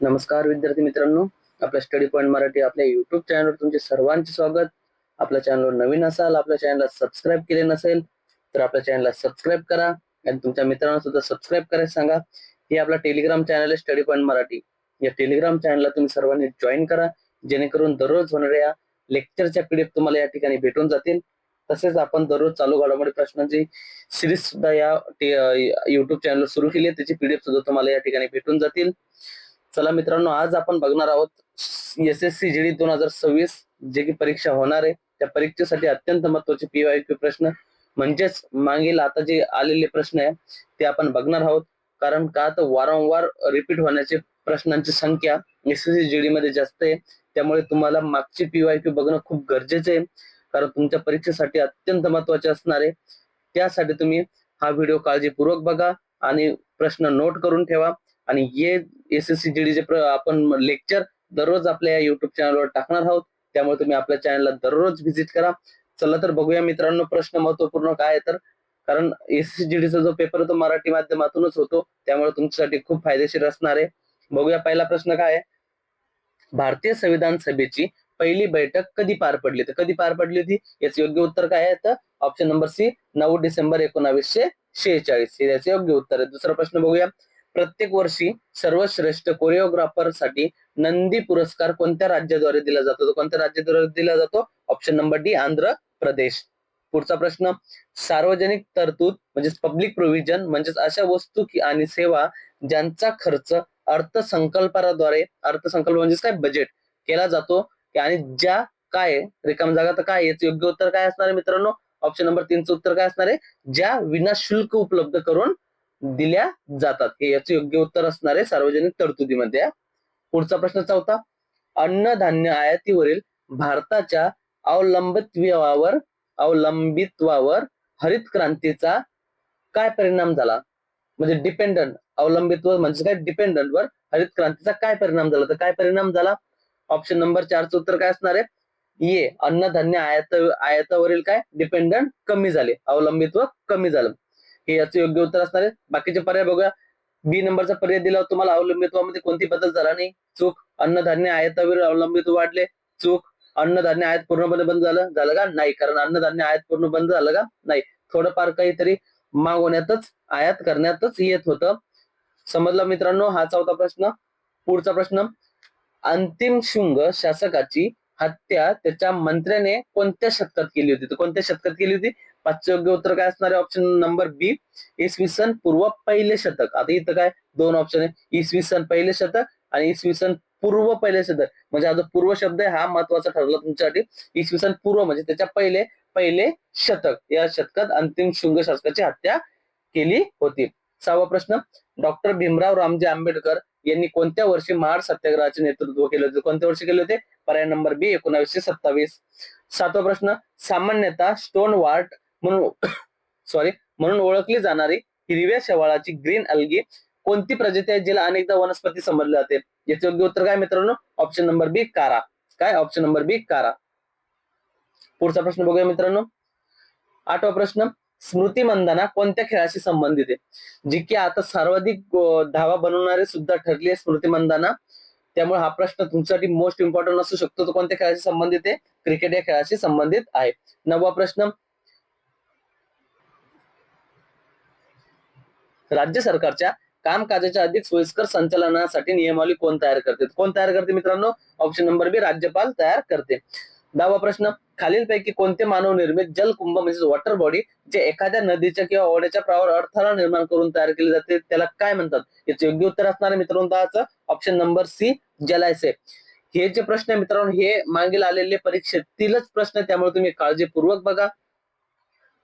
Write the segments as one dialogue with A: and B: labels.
A: नमस्कार विद्यार्थी मित्रांनो, आपल्या स्टडी पॉइंट मराठी आपल्या युट्यूब चॅनलवर तुमचे सर्वांचे स्वागत. आपल्या चॅनलवर नवीन असाल, आपल्या चॅनलला सबस्क्राईब केले नसेल तर आपल्या चॅनलला सबस्क्राईब करा आणि तुमच्या मित्रांना सुद्धा सबस्क्राईब करायला सांगा. हे आपला टेलिग्राम चॅनल आहे स्टडी पॉइंट मराठी. या टेलिग्राम चॅनलला तुम्ही सर्वांनी जॉईन करा, जेणेकरून दररोज होणाऱ्या लेक्चरच्या पीडीएफ तुम्हाला या ठिकाणी भेटून जातील. तसेच आपण दररोज चालू घडामोडी प्रश्नांची सिरीज सुद्धा या युट्यूब चॅनलवर सुरू केली आहे, त्याची पीडीएफ सुद्धा तुम्हाला या ठिकाणी भेटून जातील. चला मित्रांनो, आज आपण बघणार आहोत SSC जीडी 2026 जे की परीक्षा होणार आहे, त्या परीक्षेसाठी अत्यंत महत्त्वाचे PYQ प्रश्न म्हणजेच मागील आता जे आलेले प्रश्न आहे ते आपण बघणार आहोत. कारण का तर वारंवार रिपीट होण्याचे प्रश्नांची संख्या SSC जीडी मध्ये जास्त आहे, त्यामुळे तुम्हाला मागचे PYQ बघणं खूप गरजेचे आहे, कारण तुमच्या परीक्षेसाठी अत्यंत महत्त्वाचे असणार आहे. त्यासाठी तुम्ही हा व्हिडिओ काळजीपूर्वक बघा आणि प्रश्न नोट करून ठेवा. आणि हे SSC जीडी आपण लेक्चर दररोज आपल्या युट्यूब चॅनलवर टाकणार आहोत, त्यामुळे तुम्ही आपल्या चॅनलला दररोज व्हिजिट करा. चला तर बघूया मित्रांनो, प्रश्न महत्वपूर्ण काय आहे तर, कारण SSC जीडीचा जो पेपर आहे तो मराठी माध्यमातूनच होतो, त्यामुळे तुमच्यासाठी खूप फायदेशीर असणार आहे. बघूया पहिला प्रश्न काय आहे. भारतीय संविधान सभेची पहिली बैठक कधी पार पडली, तर कधी पार पडली होती याचे योग्य उत्तर काय आहे तर ऑप्शन नंबर सी 9 डिसेंबर 1946 हे याचे योग्य उत्तर आहे. दुसरा प्रश्न बघूया. प्रत्येक वर्षी सर्वश्रेष्ठ कोरिओग्राफर साठी नंदी पुरस्कार कोणत्या राज्याद्वारे दिला जातो, तो कोणत्या राज्याद्वारे दिला जातो option number D Andhra Pradesh. पुढचा प्रश्न. सार्वजनिक तरतूद म्हणजेच पब्लिक प्रोव्हिजन म्हणजेच अशा वस्तू आणि सेवा ज्यांचा खर्च अर्थसंकल्पाद्वारे, अर्थसंकल्प म्हणजेच काय बजेट केला जातो, आणि ज्या काय रिकाम जागा तर काय याचं योग्य उत्तर काय असणार आहे मित्रांनो ऑप्शन नंबर 3चं उत्तर काय असणार आहे, ज्या विनाशुल्क उपलब्ध करून दिल्या जातात, हे याचे योग्य उत्तर असणार आहे सार्वजनिक तरतुदीमध्ये. पुढचा प्रश्न चौथा. अन्नधान्य आयातीवरील भारताच्या अवलंबित्वावर हरित क्रांतीचा काय परिणाम झाला, म्हणजे डिपेंडंट अवलंबित्व म्हणजे काय डिपेंडंट वर हरित क्रांतीचा काय परिणाम झाला, तर काय परिणाम झाला ऑप्शन नंबर 4चं उत्तर काय असणार आहे, ये अन्नधान्य आयातावरील काय डिपेंडंट कमी झाले, अवलंबित्व कमी झालं, हे याचं योग्य उत्तर असणार आहे. बाकीचे पर्याय बघूया. बी नंबरचा पर्याय दिला तुम्हाला अवलंबित्वामध्ये कोणती बदल झाला नाही, चूक. अन्नधान्य आयातावरील अवलंबित्व वाढले, चूक. अन्नधान्य आयात पूर्णपणे बंद झालं का नाही, कारण अन्नधान्य आयात पूर्ण बंद झालं का नाही, थोडंफार काहीतरी मागवण्यातच आयात करण्यातच येत होतं. समजलं मित्रांनो हा चौथा प्रश्न. पुढचा प्रश्न. अंतिम शुंग शासकाची हत्या त्याच्या मंत्र्याने कोणत्या शतकात केली होती, तर कोणत्या शतकात केली होती, 5चं योग्य उत्तर काय असणार आहे ऑप्शन नंबर बी इसवी सन पूर्व पहिले शतक. आता इथं काय दोन ऑप्शन आहे, इसवी सन पहिले शतक आणि इसवी सन पूर्व पहिले शतक. म्हणजे आता पूर्व शब्द आहे हा महत्वाचा ठरला तुमच्यासाठी. इसवी सन पूर्व म्हणजे त्याच्या पहिले पहिले शतक, या शतकात अंतिम शुंग शासकाची हत्या केली होती. 6वा प्रश्न. डॉक्टर भीमराव रामजी आंबेडकर यांनी कोणत्या वर्षी महाड सत्याग्रहाचे नेतृत्व केले होते, कोणत्या वर्षी केले होते, पर्याय नंबर बी 1927. 7वा प्रश्न. सामान्यतः स्टोन वार्ट म्हणून म्हणून ओळखली जाणारी हिरव्या शेवाळाची ग्रीन अल्गी कोणती प्रजाती आहे, जिला अनेकदा वनस्पती समजले जाते, याचे योग्य उत्तर काय मित्रांनो ऑप्शन नंबर बी कारा. काय ऑप्शन नंबर बी कारा. पुढचा प्रश्न बघूया मित्रांनो. 8वा प्रश्न. स्मृती मंदाना कोणत्या खेळाशी संबंधित आहे, जी की आता सर्वाधिक धावा बनवणारे सुद्धा ठरली आहे स्मृती मंदाना, त्यामुळे हा प्रश्न तुमच्यासाठी मोस्ट इम्पॉर्टंट असू शकतो. तो कोणत्या खेळाशी संबंधित आहे, क्रिकेट या खेळाशी संबंधित आहे. 9वा प्रश्न. राज्य सरकारच्या कामकाजाच्या अधिक सोयीस्कर संचालनासाठी नियमावली कोण तयार करते, कोण तयार करते मित्रांनो ऑप्शन नंबर बी राज्यपाल तयार करते. 10वा प्रश्न. खालीलपैकी कोणते मानव निर्मित जलकुंभ म्हणजे वॉटर बॉडी जे एखाद्या नदीच्या किंवा ओढ्याच्या प्रवाहावर अडथळा निर्माण करून तयार केले जाते त्याला काय म्हणतात, याचे योग्य उत्तर असणार आहे मित्रांनो ऑप्शन नंबर सी जलाशय. हे जे प्रश्न आहे मित्रांनो हे मागील आलेले परीक्षेतीलच प्रश्न, त्यामुळे तुम्ही काळजीपूर्वक बघा.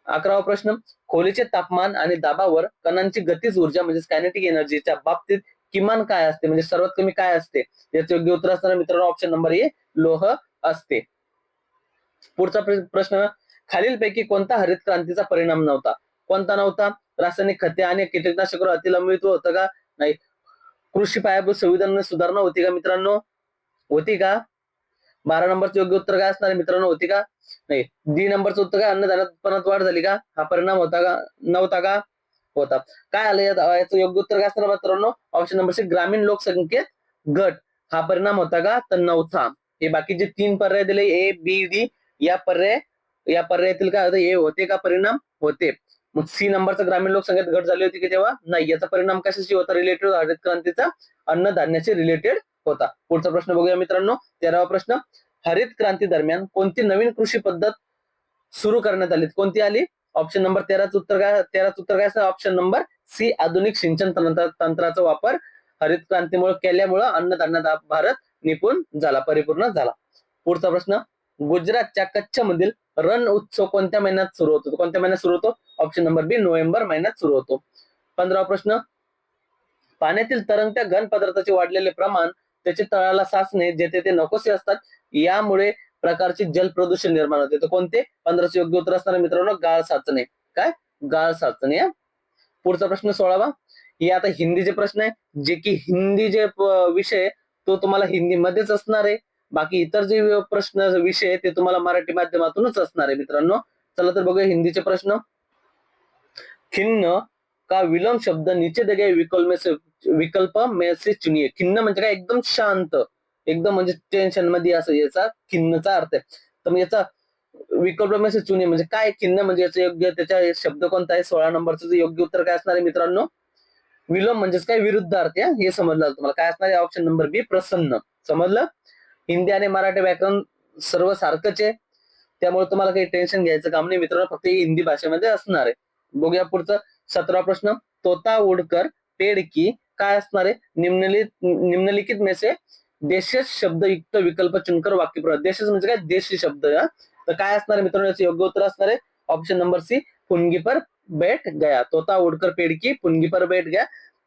A: 11वा प्रश्न. खोलीचे तापमान आणि दाबावर कणांची गतीज ऊर्जा म्हणजे कायनेटिक एनर्जीच्या बाबतीत किमान काय असते, म्हणजे सर्वात कमी काय असते, याचे योग्य उत्तर असणार मित्रांनो ऑप्शन नंबर ए लोह असते. पुढचा प्रश्न. खालीलपैकी कोणता हरित क्रांतीचा परिणाम नव्हता, कोणता नव्हता, रासायनिक खते आणि कीटकनाशकांवर अतिलंबित्व होतं का नाही, कृषी पायाभूत सुविधांमध्ये सुधारणा होती का मित्रांनो, होती का. 12 नंबरचं योग्य उत्तर काय असणार आहे मित्रांनो, होती का नाही. डी नंबरचं उत्तर काय अन्नधान्यात उत्पन्नात वाढ झाली का, हा परिणाम होता का नव्हता का, होता. काय आलं याचं योग्य उत्तर काय असणार मित्रांनो ऑप्शन नंबर सी ग्रामीण लोकसंख्येत गट हा परिणाम होता का? तर नव्हता. हे बाकीचे 3 पर्याय दिले ए बी डी, या पर्यायातील काय होतं? ए होते का परिणाम? होते. मग सी नंबरचा ग्रामीण लोकसंख्येत घट झाली होती की तेव्हा? नाही. याचा परिणाम कशाशी होता? रिलेटेड हरित क्रांतीचा अन्नधान्याशी रिलेटेड होता. पुढचा प्रश्न बघूया मित्रांनो. 13वा प्रश्न, हरित क्रांती दरम्यान कोणती नवीन कृषी पद्धत सुरू करण्यात आली? कोणती आली? ऑप्शन नंबर 13चं उत्तर काय? 13चं उत्तर काय? ऑप्शन नंबर सी, आधुनिक सिंचन तंत्राचा वापर हरित क्रांतीमुळे केल्यामुळे अन्नधान्यात भारत निपुण झाला, परिपूर्ण झाला. पुढचा प्रश्न, गुजरातच्या कच्छ मधील रण उत्सव कोणत्या महिन्यात सुरू होतो? कोणत्या महिन्यात सुरू होतो? ऑप्शन नंबर बी, नोव्हेंबर महिन्यात सुरू होतो. 15वा प्रश्न, पाण्यातील तरंगत्या घन पदार्थाचे वाढलेले प्रमाण, त्याचे तळाला साचणे, जेथे ते नकोसे असतात, यामुळे प्रकारचे जल प्रदूषण निर्माण होते. तर कोणते? 15चं योग्य उत्तर असणार मित्रांनो, गाळ साचणे. काय? गाळ साचणे. पुढचा प्रश्न 16वा, हे आता हिंदीचे प्रश्न आहे, जे की हिंदी जे विषय तो तुम्हाला हिंदीमध्येच असणार आहे. बाकी इतर जे प्रश्न विषय ते तुम्हाला मराठी माध्यमातूनच असणार आहे मित्रांनो. चला तर बघूया हिंदीचे प्रश्न. खिन्न का विलोम शब्द नीचे दिए गए विकल्प में से चुनिए. खिन्न म्हणजे काय? एकदम शांत, एकदम म्हणजे टेन्शन मध्ये, असं याचा खिन्नचा अर्थ आहे. तर मग याचा विकल्प में से चुनिए म्हणजे काय? खिन्न म्हणजे याचं योग्य, त्याचा शब्द कोणता आहे? 16 नंबरचं योग्य उत्तर काय असणार आहे मित्रांनो? विलोम म्हणजेच काय? विरुद्धार्थी. हे समजलं तुम्हाला. काय असणार आहे? ऑप्शन नंबर बी, प्रसन्न. समजलं? हिंदी आणि मराठी व्याकरण सर्व सारखंच आहे, त्यामुळे तुम्हाला काही टेन्शन घ्यायचं काम नाही मित्रांनो, फक्त हिंदी भाषेमध्ये असणार आहे. बघूया पुढचं 17वा प्रश्न, तोता उडकर पेड़ की काय असणार आहे? निम्नलिखित में से देशज शब्दयुक्त विकल्प चुनकर वाक्य पूरा. देशज म्हणजे काय? देशी शब्द. तर काय असणार आहे मित्रांनो? याचं योग्य उत्तर असणार आहे ऑप्शन नंबर सी, फुनगी पर बैठ गया. तोता उडकर पेड़ की फुनगी पर बैठ गया.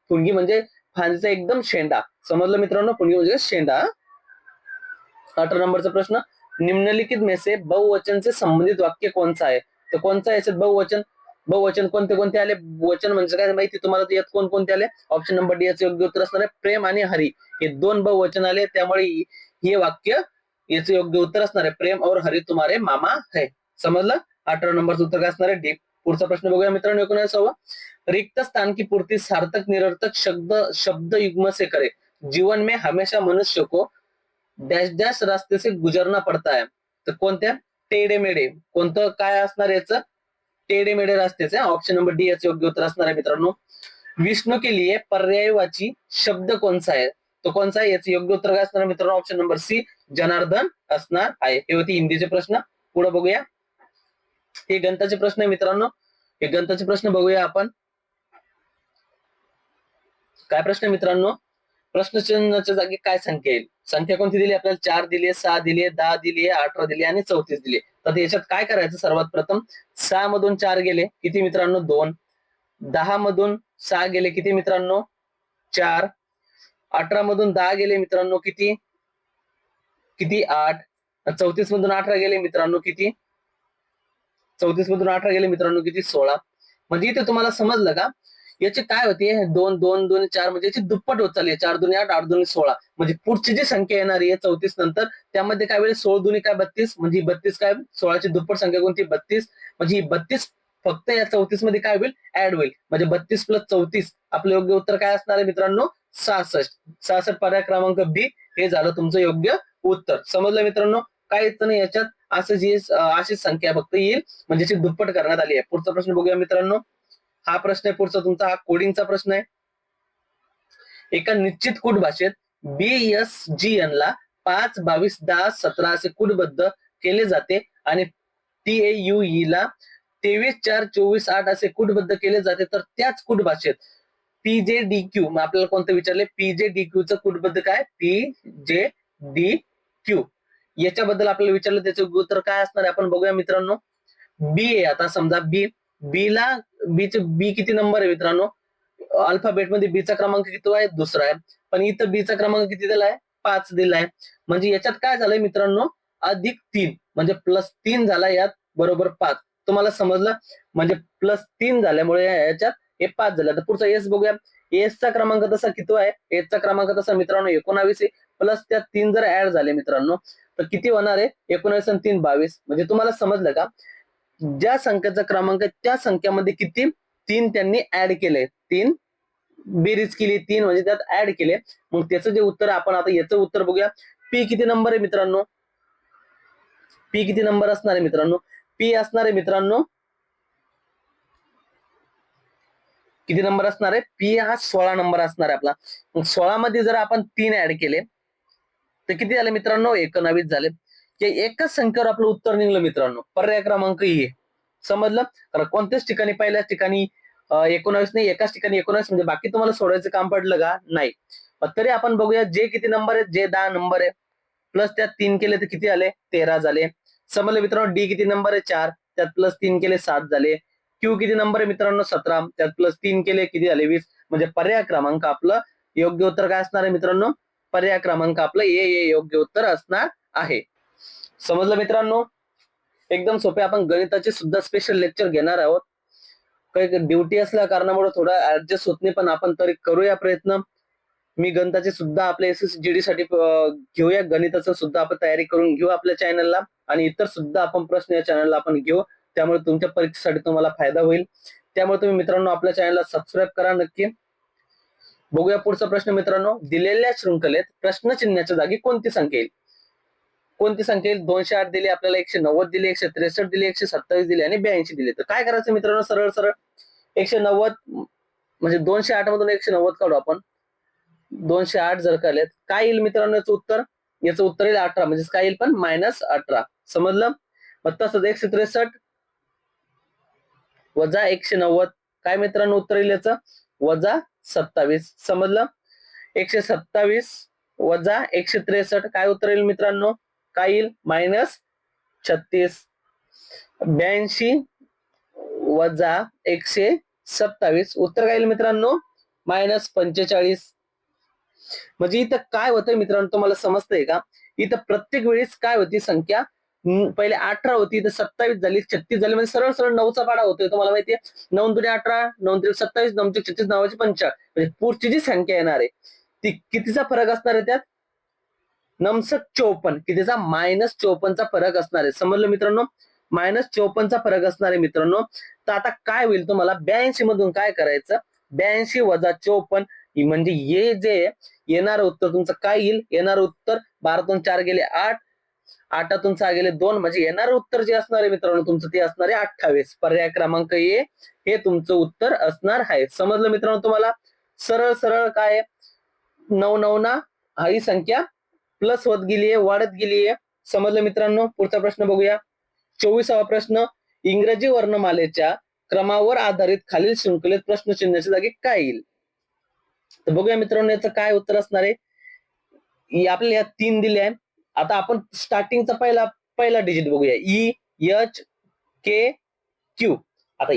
A: फुनगी म्हणजे फांदीचा एकदम शेंडा. समजलं मित्रांनो? फुनगी म्हणजे शेंडा. 18 नंबरचा प्रश्न, निम्नलिखित में से बहुवचन से संबंधित वाक्य कौन सा है? तर कोणता याच्यात बहुवचन? बहुवचन कोणते कोणते आले? वचन म्हणजे काय माहिती तुम्हाला? यात कोणकोणते आले? ऑप्शन नंबर डी याचं योग्य उत्तर असणार आहे प्रेम आणि हरी. हे 2 बहुवचन आले, त्यामुळे हे वाक्य याचं योग्य उत्तर असणार आहे प्रेम और हरी तुम्हारे मामा है. समजलं? 18 नंबरचं उत्तर काय असणार आहे? डी. पुढचा प्रश्न बघूया मित्रांनो. 19वा, रिक्त स्थान की पूर्ति सार्थक निरर्थक शब्द युग्म से करे. जीवन में हमेशा मनुष्य को डॅश डॅश रास्ते से गुजरना पडता है. तर कोणत्या? टेढ़े मेढे. कोणतं काय असणार याचं? टेढ़े मेढे रास्तेचे. ऑप्शन नंबर डी याचं योग्य उत्तर असणार आहे मित्रांनो. विष्णू के लिए पर्यायवाची शब्द कोणचा आहे? तो कोणचा आहे? याचं योग्य उत्तर काय असणार मित्रांनो? ऑप्शन नंबर सी, जनार्दन असणार आहे. हे होते हिंदीचे प्रश्न. पुढे बघूया, हे गणिताचे प्रश्न आहे मित्रांनो. हे गणिताचे प्रश्न बघूया आपण. काय प्रश्न आहे मित्रांनो? प्रश्नचिन्हाच्या जागी काय संख्या येईल? संख्या कोणती दिली आपल्याला? 4 दिली, 6 दिली, 10 दिली, 18 दिली आणि 34 दिली. तर याच्यात काय करायचं? सर्वात प्रथम 6 मधून 4 गेले किती मित्रांनो? 2. 10 मधून 6 गेले किती मित्रांनो? 4. 18 मधून 10 गेले मित्रांनो किती? 8. 34 मधून 18 गेले मित्रांनो किती? 34 मधून 18 गेले मित्रांनो किती? 16. म्हणजे इथे तुम्हाला समजलं का? याची काय होती? 2 2 2 4 म्हणजे याची दुप्पट होत चालली. 4 दुनी 8, 8 दुनी 16. म्हणजे पुढची जी संख्या येणार आहे 34 नंतर, त्यामध्ये काय होईल? 16 दुनी काय? 32. म्हणजे 32 काय? 16ची दुप्पट संख्या कोणती? 32. म्हणजे ही 32 फक्त या 34 मध्ये काय होईल? ऍड होईल. म्हणजे 32 प्लस 34 आपलं योग्य उत्तर काय असणार आहे मित्रांनो? 66. 66 पर्याय क्रमांक बी हे झालं तुमचं योग्य उत्तर. समजलं मित्रांनो? काहीच नाही याच्यात. अशीच संख्या फक्त येईल, म्हणजे याची दुप्पट करण्यात आली आहे. पुढचा प्रश्न बघूया मित्रांनो. हा प्रश्न आहे पुढचा तुमचा, हा कोडिंगचा प्रश्न आहे. एका निश्चित कोड भाषेत BSGN ला 5, 22, 10, 17 असे कोडबद्ध केले जाते आणि TAUE ला 23, 4, 24, 8 असे कोडबद्ध केले जाते. तर त्याच कोड भाषेत PJDQ, मग आपल्याला कोणतं विचारले? PJDQ चं कोडबद्ध काय? PJDQ याच्याबद्दल आपल्याला विचारलं, त्याचं उत्तर काय असणार आहे आपण बघूया मित्रांनो. बी आहे. आता समजा बी किती नंबर आहे मित्रांनो? अल्फाबेट मध्ये बीचा क्रमांक किती आहे? दुसरा आहे. पण इथं बीचा क्रमांक किती दिलाय? 5 दिलाय. म्हणजे याच्यात काय झालंय मित्रांनो? अधिक 3 म्हणजे प्लस 3 झाला, यात बरोबर 5. तुम्हाला समजलं? म्हणजे प्लस 3 झाल्यामुळे याच्यात हे 5 झालं. तर पुढचा एस बघूया. एसचा क्रमांक तसा किती आहे? एसचा क्रमांक तसा मित्रांनो 19 आहे. प्लस त्यात 3 जर ऍड झाले मित्रांनो तर किती होणार आहे? 19 आणि 3 22. म्हणजे तुम्हाला समजलं का? ज्या संख्येचा क्रमांक त्या संख्यामध्ये किती 3 त्यांनी ऍड केले. 3 बेरीज केली 3 म्हणजे त्यात ऍड केले, मग त्याचं जे उत्तर आपण आता याचं उत्तर बघूया. पी किती नंबर आहे मित्रांनो? पी किती नंबर असणार आहे मित्रांनो? पी असणार आहे मित्रांनो, किती नंबर असणार आहे? पी हा 16 नंबर असणार आहे आपला. मग 16 मध्ये जर आपण 3 ऍड केले तर किती झाले मित्रांनो? 19 झाले. एकाच संख्येवर आपलं उत्तर निघलं मित्रांनो. पर्याय क्रमांक हे समजलं. कारण कोणत्याच ठिकाणी पहिल्याच ठिकाणी 19 नाही, एकाच ठिकाणी 19 म्हणजे बाकी तुम्हाला सोडवायचं काम पडलं का? नाही. तरी आपण बघूया जे किती नंबर आहे, जे 10 नंबर आहे, प्लस त्यात 3 केले तर किती झाले? 13 झाले. समजलं मित्रांनो. डी किती नंबर आहे? 4, त्यात प्लस 3 केले 7 झाले. क्यू किती नंबर आहे मित्रांनो? 17, त्यात प्लस 3 केले किती झाले? 20. म्हणजे पर्याय क्रमांक आपलं योग्य उत्तर काय असणार आहे मित्रांनो? पर्याय क्रमांक आपलं ए योग्य उत्तर असणार आहे. समजलं मित्रांनो. एकदम सोपे. आपण गणिताचे सुद्धा स्पेशल लेक्चर घेणार आहोत. काही ड्युटी असल्या कारणामुळे थोडा ऍडजस्ट होत नाही, पण आपण तरी करूया प्रयत्न. मी गणिताचे सुद्धा आपल्या SSGD साठी घेऊया, गणिताचं सुद्धा आपण तयारी करून घेऊ आपल्या चॅनलला, आणि इतर सुद्धा आपण प्रश्न या चॅनलला आपण घेऊ. त्यामुळे तुमच्या परीक्षेसाठी तुम्हाला फायदा होईल. त्यामुळे तुम्ही मित्रांनो आपल्या चॅनलला सबस्क्राईब करा नक्की. बघूया पुढचा प्रश्न मित्रांनो. दिलेल्या शृंखलेत प्रश्नचिन्हाच्या जागी कोणती संख्या येईल? कोणती संख्या येईल? 208 दिली आपल्याला, 190 दिली, 163 दिली, 127 दिली आणि 82 दिली. तर काय करायचं मित्रांनो? सरळ सरळ 190 म्हणजे 208 मधून 190 काढू आपण. 208 जर काढलेत काय येईल मित्रांनो याचं उत्तर? याचं उत्तर येईल 18, म्हणजे काय येईल पण -18. समजलं. मग तसंच 163 वजा 190 काय मित्रांनो उत्तर येईल याचं? वजा 27. समजलं. 127 वजा 163 काय उत्तर येईल मित्रांनो? काय येईल? -36. 82 वजा 127 उत्तर काय येईल मित्रांनो? -45. म्हणजे इथं काय होतंय मित्रांनो तुम्हाला समजतंय का? इथं प्रत्येक वेळेस काय होती संख्या? पहिले 18 होती, तर 27 झाली, 36 झाली, म्हणजे सरळ सरळ 9चा पाडा होतोय. तुम्हाला माहितीये 9 दुणे 18, 9 त्रिक 27, 9 त्रिक 36, 9 45. म्हणजे पुढची जी संख्या येणार आहे ती कितीचा फरक असणार आहे त्यात? 54. कितीचा? -54चा फरक असणार आहे. समजलं मित्रांनो. -54चा फरक असणार आहे मित्रांनो. तर आता काय होईल तुम्हाला 82 मधून काय करायचं? 82 वजा 54 म्हणजे हे जे येणार उत्तर तुमचं काय येईल? येणार उत्तर 12तून 4 गेले 8, 8तून 6 गेले 2, म्हणजे येणार उत्तर जे असणार आहे मित्रांनो तुमचं ते असणार आहे 28. पर्याय क्रमांक ए हे तुमचं उत्तर असणार आहे. समजलं मित्रांनो तुम्हाला. सरळ सरळ काय 9 ना ही संख्या प्लस होत गेलीये, वाढत गेलीये. समजलं मित्रांनो. पुढचा प्रश्न बघूया. 24वा प्रश्न. इंग्रजी वर्णमालेच्या क्रमावर आधारित खालील शृंखलेत प्रश्नचिन्हाच्या जागी काय येईल? तर बघूया मित्रांनो याचं काय उत्तर असणार आहे. आपल्याला या 3 दिले आहे. आता आपण स्टार्टिंगचा पहिला डिजिट बघूया. EHKQ. आता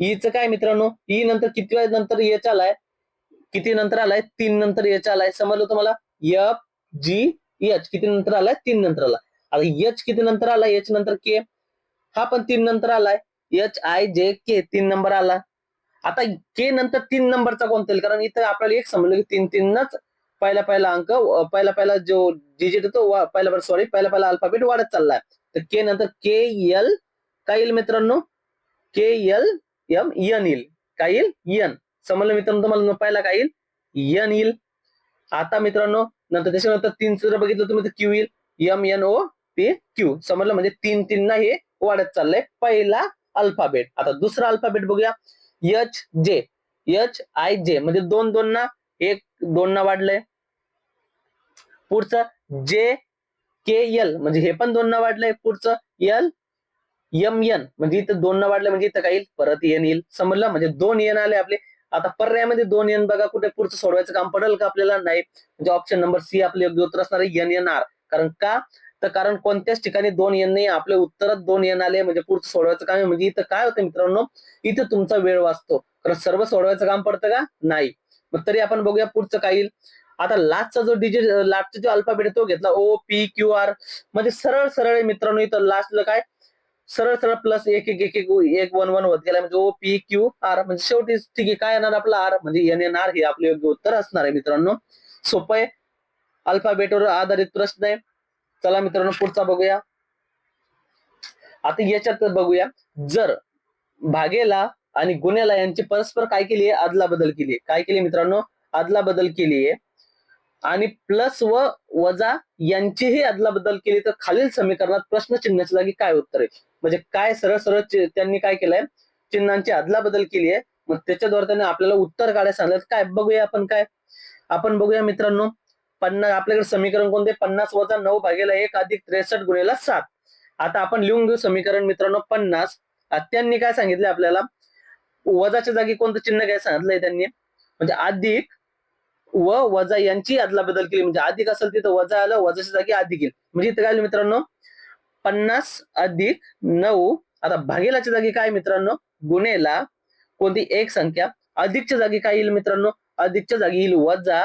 A: ईचं काय मित्रांनो? ई नंतर किती वेळ नंतर एच आलाय? किती नंतर आलाय? 3 नंतर एच आलाय. समजलं तुम्हाला. FGH किती नंतर आलाय? 3 नंतर आला. आता एच किती नंतर आलाय? एच नंतर के हा पण 3 नंतर आलाय. HIJK 3 नंबर आला. आता के नंतर 3 नंबरचा कोणता येईल? कारण इथं आपल्याला एक समजलं की 3-3नच पहिला अंक, पहिला जो डिजिट तो पहिला अल्फाबेट वाढत चाललाय. तर के नंतर KL काय येईल मित्रांनो? KLM येईल. काय येईल? यन. समजलं मित्रांनो तुम्हाला. पहिला काय येईल? यन येईल. आता मित्रांनो नंतर त्याच्यानंतर 3 जर बघितलं तुम्ही तर क्यू येईल. MNOPQ. समजलं. म्हणजे 3-3 ना हे वाढत चाललंय पहिला अल्फाबेट. आता दुसरा अल्फाबेट बघूया. HIJ म्हणजे 2-2 ना 1-2 ना वाढलंय. पुढचं JKL म्हणजे हे पण 2 ना वाढलंय. पुढचं LMN म्हणजे इथं 2 ना वाढलंय, म्हणजे इथं काय येईल? परत एन येईल. समजलं. म्हणजे 2 एन आले आपले. आता पर्यायामध्ये 2 एन बघा कुठे पुढचं सोडवायचं काम पडेल का आपल्याला? नाही. म्हणजे ऑप्शन नंबर सी आपले योग्य उत्तर असणार आहे. NNR. कारण का? तर कारण कोणत्याच ठिकाणी 2 एन नाही, आपल्या उत्तरात 2 एन आले, म्हणजे पुढचं सोडवायचं काम आहे. म्हणजे इथं काय होतं मित्रांनो? इथं तुमचा वेळ वाचतो. कारण सर्व सोडवायचं काम पडतं का? नाही. मग तरी आपण बघूया पुढचं काय येईल. आता लास्टचा जो डिजिट, लास्टचा जो अल्फाबेट तो घेतला OPQR. म्हणजे सरळ सरळ मित्रांनो इथं लास्टला काय सरळ सरळ प्लस 1-1-1-1-1 होत गेला, म्हणजे OPQR. म्हणजे शेवटी ठीक आहे काय येणार आपला आर, म्हणजे NNR हे आपले योग्य उत्तर असणार आहे मित्रांनो. सोपं आहे. अल्फाबेटवर आधारित प्रश्न आहे. चला मित्रांनो पुढचा बघूया. आता याच्यात बघूया. जर भागेला आणि गुन्ह्याला यांची परस्पर काय केली आहे, अदला बदल केली आहे. काय केली मित्रांनो, अदला बदल केली आहे. आणि प्लस व वजा यांचीही अदला बदल केली तर खालील समीकरणात प्रश्नचिन्हाच्या जागी काय उत्तर आहे. म्हणजे काय सरळ सरळ त्यांनी काय केलंय, चिन्हांची अदला बदल केली आहे. मग त्याच्याद्वारे त्यांनी आपल्याला उत्तर काढायला सांगितलं. काय बघूया आपण, काय आपण बघूया मित्रांनो. 50 आपल्याकडे समीकरण कोणते, 50 वजा 9 भागेला 1 अधिक 63 गुणिले 7. आता आपण लिहून घेऊ समीकरण मित्रांनो. 50 त्यांनी काय सांगितलं आपल्याला, वजाच्या जागी कोणतं चिन्ह घ्यायला सांगितलंय त्यांनी, म्हणजे अधिक व वजा यांची अदला बदल केली. म्हणजे अधिक असेल तिथं वजा आलं, वजाच्या जागी अधिक येईल. म्हणजे इथं काय मित्रांनो, 50 अधिक 9. आता भागेलाच्या जागी काय मित्रांनो, गुणेला कोणती एक संख्या, अधिकच्या जागी काय येईल मित्रांनो, अधिकच्या जागी येईल वजा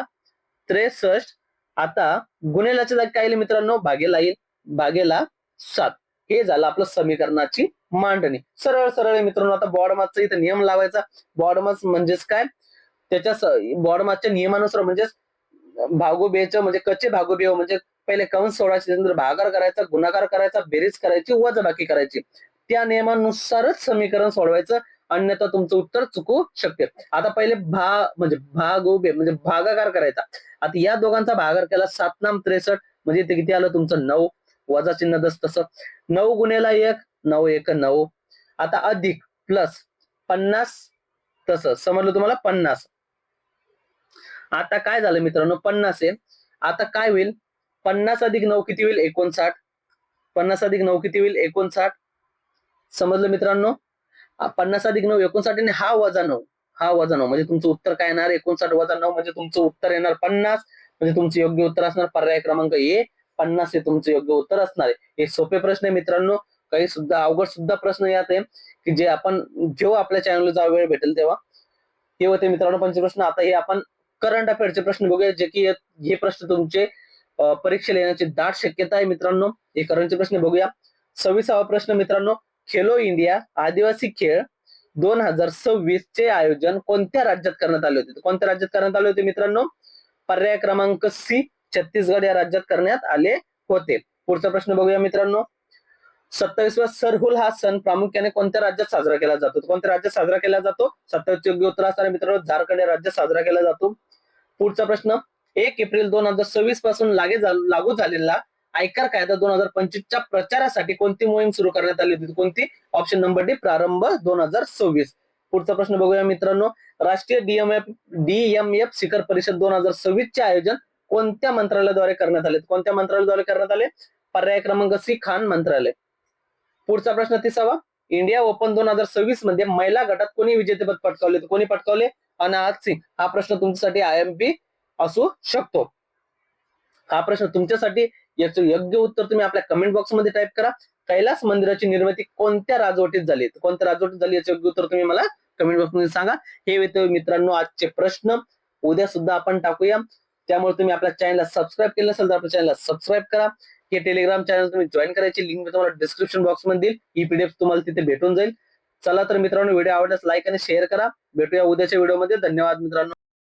A: 63. आता गुणेलाच्या जागी काय येईल मित्रांनो, भागेला येईल, भागेला 7. हे झालं आपलं समीकरणाची मांडणी. सरळ सरळ मित्रांनो. आता बॉडमासचा इथं नियम लावायचा. बॉडमास म्हणजेच काय, त्याच्या बॉडमासच्या नियमानुसार म्हणजेच भागोबेचं म्हणजे कच्चे भागोबे म्हणजे पहिले कंस सोडायचे, नंतर भागाकार करायचा, गुणाकार करायचा, बेरीज करायची, वजाबाकी करायची. त्या नियमानुसारच समीकरण सोडवायचं, अन्यथा तुमचं उत्तर चुकू शकते. आता पहिले म्हणजे भागोबे म्हणजे भागाकार करायचा. आता या दोघांचा भागाकार केला, 7 नाम 63 म्हणजे इथे किती आलं तुमचं 9, वजा चिन्ह तसं 9 गुणेला 1, 9 1 9. आता अधिक प्लस 50, तसं समजलं तुम्हाला 50. आता काय झालं मित्रांनो, 50 आहे. आता काय होईल, 50 अधिक 9 किती होईल, 59. 50 अधिक 9 किती होईल, 59. समजलं मित्रांनो. 50 अधिक 9 59 आणि हा वजा 9, हा वजा 9 म्हणजे तुमचं उत्तर काय येणार, 59 वजा 9 म्हणजे तुमचं उत्तर येणार 50. म्हणजे तुमचं योग्य उत्तर असणार पर्याय क्रमांक ए, 50 हे तुमचं योग्य उत्तर असणार आहे. हे सोपे प्रश्न आहे मित्रांनो. काही सुद्धा अवघड सुद्धा प्रश्न यात आहे की जे आपण जेव्हा आपल्या चॅनलला जेव्हा वेळ भेटेल तेव्हा हे होते मित्रांनो पंचप्रश्न. आता हे आपण करंट अफेअरचे प्रश्न बघूया, जे की हे प्रश्न तुमचे परीक्षेला येण्याची दाट शक्यता आहे मित्रांनो. हे करंटचे प्रश्न बघूया. 26वा प्रश्न मित्रांनो, खेलो इंडिया आदिवासी खेळ 2026 चे आयोजन कोणत्या राज्यात करण्यात आले होते. कोणत्या राज्यात करण्यात आले होते मित्रांनो, पर्याय क्रमांक सी, छत्तीसगड या राज्यात करण्यात आले होते. पुढचा प्रश्न बघूया मित्रांनो. 27वा सरहुल हा सण प्रामुख्याने कोणत्या राज्यात साजरा केला जातो. कोणत्या राज्यात साजरा केला जातो, 27 योग्य उत्तर असणार मित्रांनो, झारखंड या राज्यात साजरा केला जातो. पुढचा प्रश्न, 1 एप्रिल 2026 पासून लागू झालेला आयकर कायदा 2025च्या प्रचारासाठी कोणती मोहीम सुरू करण्यात आली होती. कोणती, ऑप्शन नंबर डी, प्रारंभ 2026. पुढचा प्रश्न बघूया मित्रांनो. राष्ट्रीय डीएमएफ शिखर परिषद 2026 चे आयोजन कोणत्या मंत्रालयाद्वारे करण्यात आले. कोणत्या मंत्रालयाद्वारे करण्यात आले, पर्याय क्रमांक सी, खान मंत्रालय. पुढचा प्रश्न 30वा, इंडिया ओपन 2026 मध्ये महिला गटात कोणी विजेतेपद पटकावले. कोणी पटकावले, अनाहत सिंग. हा प्रश्न तुमच्यासाठी आयएमपी असू शकतो. हा प्रश्न तुमच्यासाठी, याचं योग्य उत्तर तुम्ही आपल्या कमेंट बॉक्स मध्ये टाईप करा. कैलास मंदिराची निर्मिती कोणत्या राजवटीत झाली, कोणत्या राजवटीत झाली याचं योग्य उत्तर तुम्ही मला कमेंट बॉक्स मध्ये सांगा. हे होते मित्रांनो आजचे प्रश्न. उद्या सुद्धा आपण टाकूया. त्यामुळे तुम्ही आपल्या चॅनलला सबस्क्राईब केलं असेल तर आपल्या चॅनलला सबस्क्राईब करा. हे टेलिग्राम चॅनल तुम्ही जॉईन करायची लिंक मी तुम्हाला डिस्क्रिप्शन बॉक्स मध्ये देईल. ही पीडीएफ तुम्हाला तिथे भेटून जाईल. चला तर मित्रांनो, व्हिडिओ आवडल्यास लाईक आणि शेअर करा. भेटूया उद्याच्या व्हिडिओमध्ये. धन्यवाद मित्रांनो.